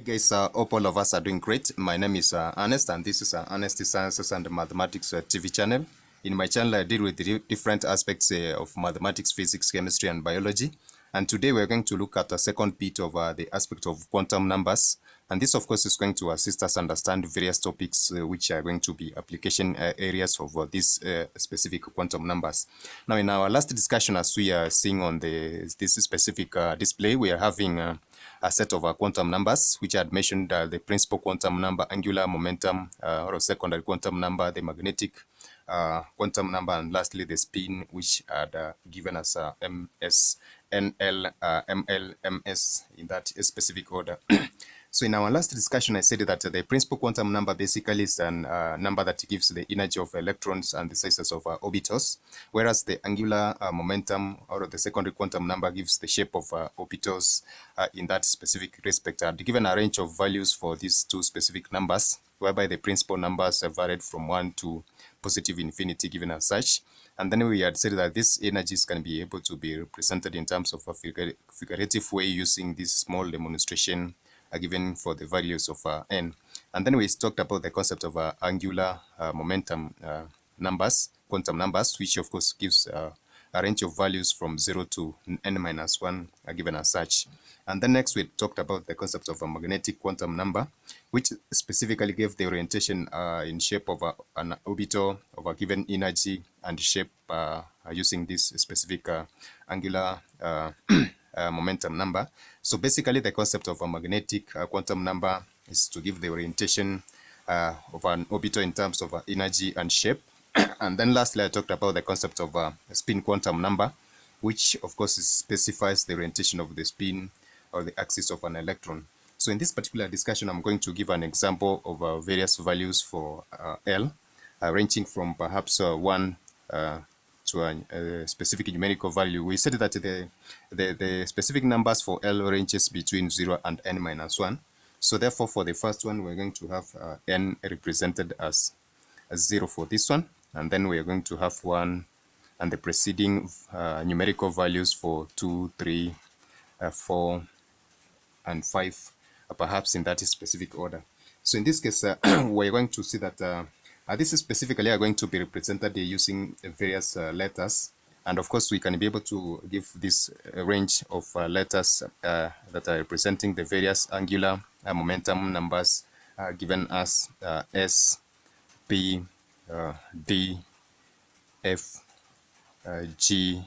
Guys, hope all of us are doing great. My name is Ernest, and this is Ernest Sciences and Mathematics TV channel. In my channel, I deal with the different aspects of mathematics, physics, chemistry, and biology. And today we're going to look at the second bit of the aspect of quantum numbers. And this, of course, is going to assist us understand various topics which are going to be application areas of these specific quantum numbers. Now, in our last discussion, as we are seeing on this specific display, we are having a set of quantum numbers, which I had mentioned the principal quantum number, angular momentum, or secondary quantum number, the magnetic quantum number, and lastly the spin, which had given us ms, nl, ml, ms in that specific order. So in our last discussion, I said that the principal quantum number basically is a number that gives the energy of electrons and the sizes of orbitals, whereas the angular momentum or the secondary quantum number gives the shape of orbitals in that specific respect. I had given a range of values for these two specific numbers, whereby the principal numbers have varied from 1 to positive infinity given as such. And then we had said that these energies can be able to be represented in terms of a figurative way using this small demonstration given for the values of n. And then we talked about the concept of angular momentum numbers, quantum numbers, which of course gives a range of values from 0 to n minus 1 given as such. And then next we talked about the concept of a magnetic quantum number, which specifically gave the orientation in shape of an orbital of a given energy and shape using this specific angular momentum number. So basically the concept of a magnetic quantum number is to give the orientation of an orbital in terms of energy and shape. And then lastly I talked about the concept of a spin quantum number, which of course specifies the orientation of the spin or the axis of an electron. So in this particular discussion I'm going to give an example of various values for L, ranging from perhaps 1 to a specific numerical value. We said that the specific numbers for L ranges between 0 and n minus 1. So therefore for the first one we're going to have n represented as 0 for this one, and then we're going to have 1 and the preceding numerical values for 2, 3, 4 and 5, perhaps in that specific order. So in this case we're going to see that this is specifically are going to be represented using various letters, and of course we can be able to give this range of letters that are representing the various angular momentum numbers given as S, P, D, F, G,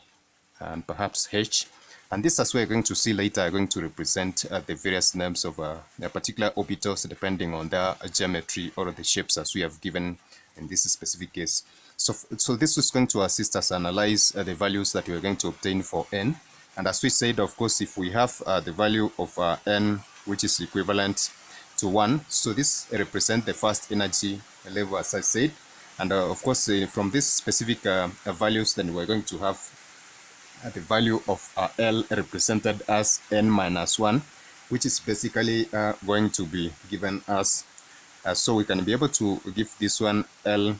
and perhaps H. And this, as we're going to see later, are going to represent the various names of particular orbitals depending on their geometry or the shapes as we have given in this specific case. So this is going to assist us analyze the values that we're going to obtain for n. And as we said, of course, if we have the value of n, which is equivalent to 1, so this represents the first energy level, as I said. And of course, from this specific values, then we're going to have the value of L represented as n minus 1, which is basically going to be given as so we can be able to give this one L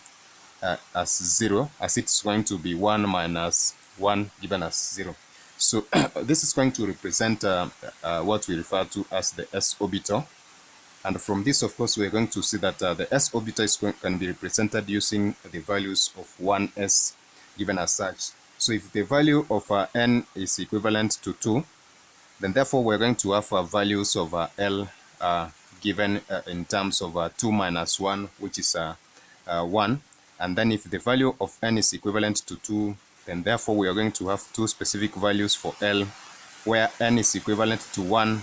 as 0, as it's going to be 1 minus 1 given as 0. So this is going to represent what we refer to as the s orbital. And from this, of course, we're going to see that the s orbital can be represented using the values of 1s given as such. So if the value of n is equivalent to 2, then therefore we're going to have values of L given in terms of 2 minus 1, which is 1. And then if the value of n is equivalent to 2, then therefore we are going to have two specific values for L, where n is equivalent to 1.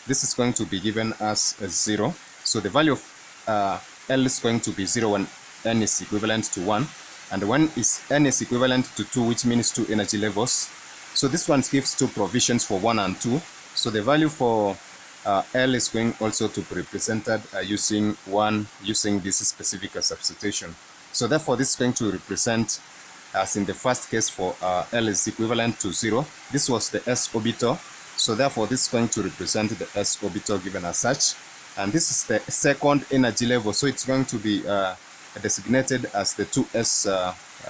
This is going to be given as 0. So the value of L is going to be 0 when n is equivalent to 1. And when n is equivalent to 2, which means 2 energy levels. So this one gives 2 provisions for 1 and 2. So the value for L is going also to be represented using 1, using this specific substitution. So therefore this is going to represent, as in the first case for L is equivalent to 0, this was the s orbital. So therefore this is going to represent the s orbital given as such. And this is the second energy level, so it's going to be designated as the 2s,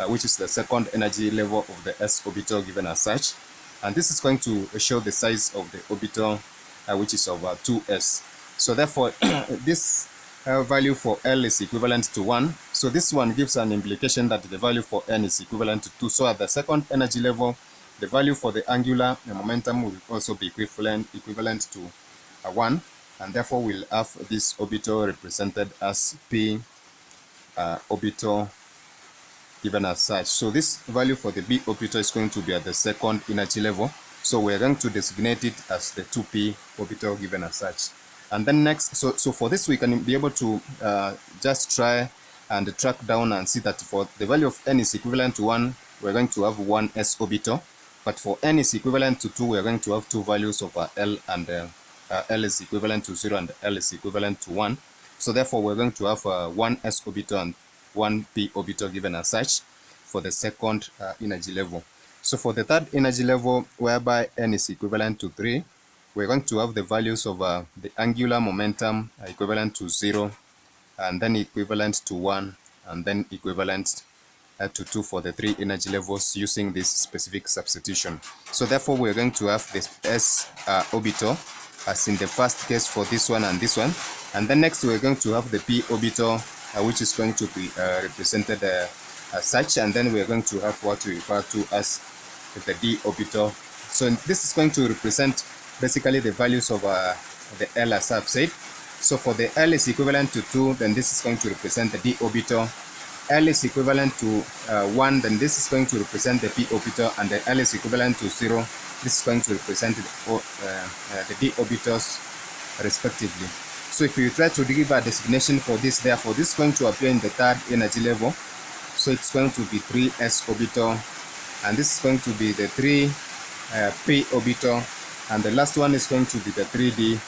which is the second energy level of the s orbital given as such. And this is going to show the size of the orbital which is of 2s. So therefore, this value for L is equivalent to 1. So this one gives an implication that the value for N is equivalent to 2. So at the second energy level, the value for the angular momentum will also be equivalent to 1. And therefore, we'll have this orbital represented as P orbital given as such. So this value for the B orbital is going to be at the second energy level. So we're going to designate it as the 2p orbital given as such. And then next, so for this we can be able to just try and track down and see that for the value of n is equivalent to 1, we're going to have 1s orbital. But for n is equivalent to 2, we're going to have two values of L, and L is equivalent to 0 and L is equivalent to 1. So therefore, we're going to have 1s orbital and 1p orbital given as such for the second energy level. So for the third energy level, whereby n is equivalent to 3, we're going to have the values of the angular momentum equivalent to 0, and then equivalent to 1, and then equivalent to 2 for the 3 energy levels using this specific substitution. So therefore, we're going to have this s orbital as in the first case for this one and this one. And then next, we're going to have the p orbital, which is going to be represented as such. And then we're going to have what we refer to as the d orbital. So this is going to represent basically the values of the L, as I've said. So for the L is equivalent to 2, then this is going to represent the d orbital. L is equivalent to 1, then this is going to represent the p orbital, and the L is equivalent to 0, this is going to represent the d orbitals respectively. So if you try to give a designation for this, therefore this is going to appear in the third energy level. So it's going to be 3s orbital, and this is going to be the 3p orbital, and the last one is going to be the 3d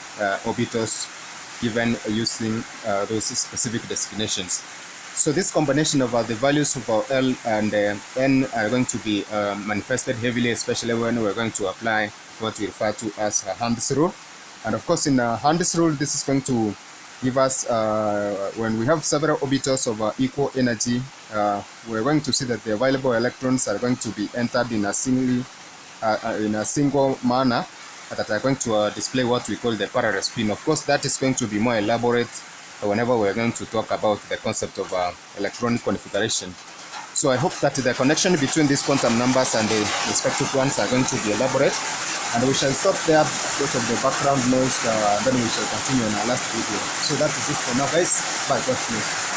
orbitals given using those specific designations. So this combination of the values of our L and N are going to be manifested heavily, especially when we're going to apply what we refer to as Hund's rule. And of course, in Hund's rule, this is going to give us, when we have several orbitals of equal energy, we're going to see that the available electrons are going to be entered in a single manner that are going to display what we call the parallel spin. Of course, that is going to be more elaborate whenever we're going to talk about the concept of electronic configuration. So I hope that the connection between these quantum numbers and the respective ones are going to be elaborate. And we shall stop there because of the background noise, then we shall continue in our last video. So that is it for now, guys. Bye. God bless.